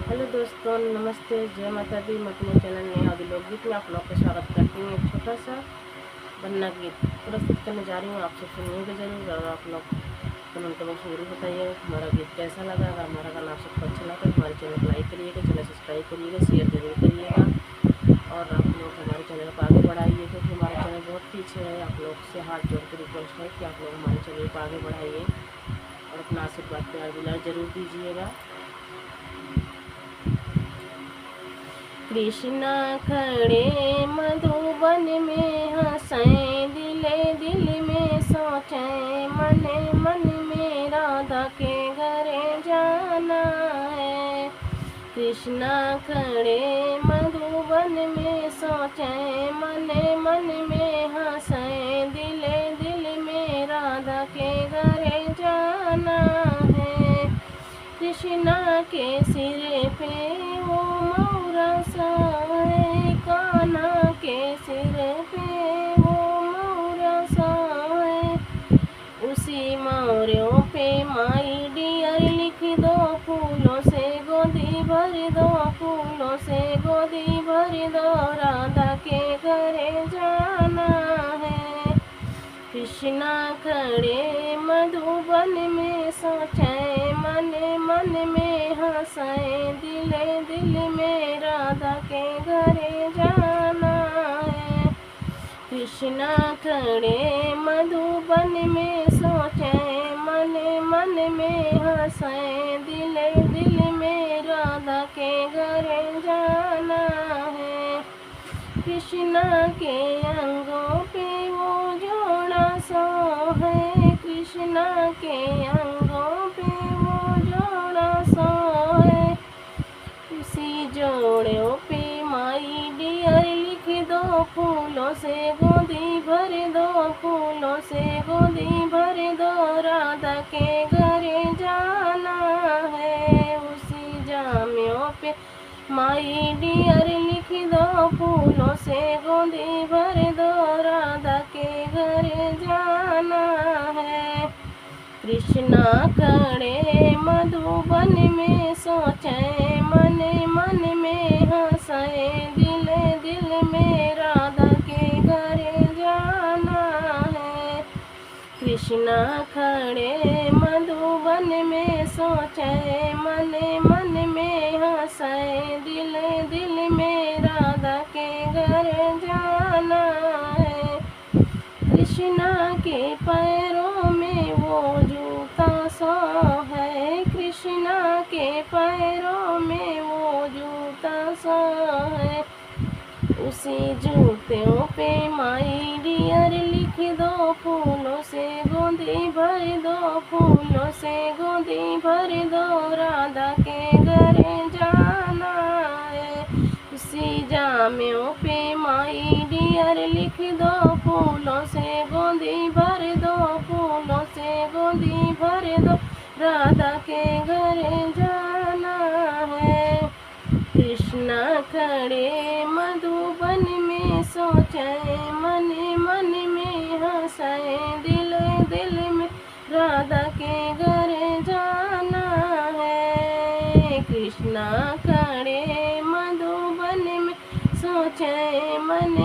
Hello दोस्तों, नमस्ते, जय माता दी। मैं अपने चैनल नए आदि लोकगीत में आप लोग का स्वागत करती हूँ। एक छोटा सा वन्ना गीत प्रस्तुत करने जा रही हूँ। आप सब सुनिएगा जरूर और आप लोग कमेंट बॉक्स में जरूर बताइएगा हमारा गीत कैसा लगा। अगर हमारा गाना आप सबको अच्छा लगा तो हमारे चैनल को लाइक करिएगा, चैनल सब्सक्राइब करिएगा, शेयर जरूर करिएगा और आप लोग हमारे चैनल को आगे बढ़ाइए क्योंकि हमारा चैनल बहुत पीछे है। आप लोग से हाथ जोड़ कर रिक्वेस्ट है कि आप लोग हमारे चैनल को आगे बढ़ाइए और अपना आशीर्वाद प्यार दुलार जरूर दीजिएगा। कृष्णा खड़े मधुबन में हंसे, दिले दिल में सोचे, मने मन में राधा के घरे जाना है। कृष्णा खड़े मधुबन में सोचे, मने मन में हंसे, दिले दिल में राधा के घरे जाना है। कृष्णा के सिर पे वो कान्हा के सिर पे वो मौरा है। उसी मौरों पे माई डियर लिख दो फूलों से गोदी भर दो, फूलों से गोदी भर दो, राधा के घरे जाना है। कृष्णा खड़े मधुबन में सोचे, मन मन में हंसे, दिले दिल में राधा के घरे जाना है। कृष्णा खड़े मधुबन में सोचे, मन मन में हंसे, दिले दिल में राधा के घरे जाना है। कृष्णा के अंगों पे वो जोड़ा सो है, कृष्णा के अंगों पे वो जोड़ा सो है। उसी जोड़ों पे माई डियर लिख दो फूलों से गोदी भर दो, फूलों से गोदी भर दो, राधा के घरे जाना है। उसी जामियों पे माई डियर लिख दो फूलों से गोदी भर दो, राधा के घरे जाना है। कृष्णा खड़े मधुबन में सोचे, मन मन में हंसे, दिल दिल में राधा के घरे जाना है। कृष्णा खड़े मधुबन में सोचे, मन मन में हंसे, दिल दिल में राधा के घरे जाना है। कृष्णा के पैरों में वो जूता सो है, कृष्णा के पैरों में वो जूता सो है। उसी जूतों पे माई डियर लिख दो फूलों से गोदी भर दो, फूलों से गोदी भर दो, राधा के घरे जाना है। उसी जामियों पे माई डियर लिख दो फूलों से गोदी भर दो, फूलों से गोदी भर दो, राधा के घरे जाना है। कृष्णा खड़े मधुबन में सोचे, मन मन में हंसे, दिल दिल में राधा के घरे जाना है। कृष्णा खड़े मधुबन में सोचे, मन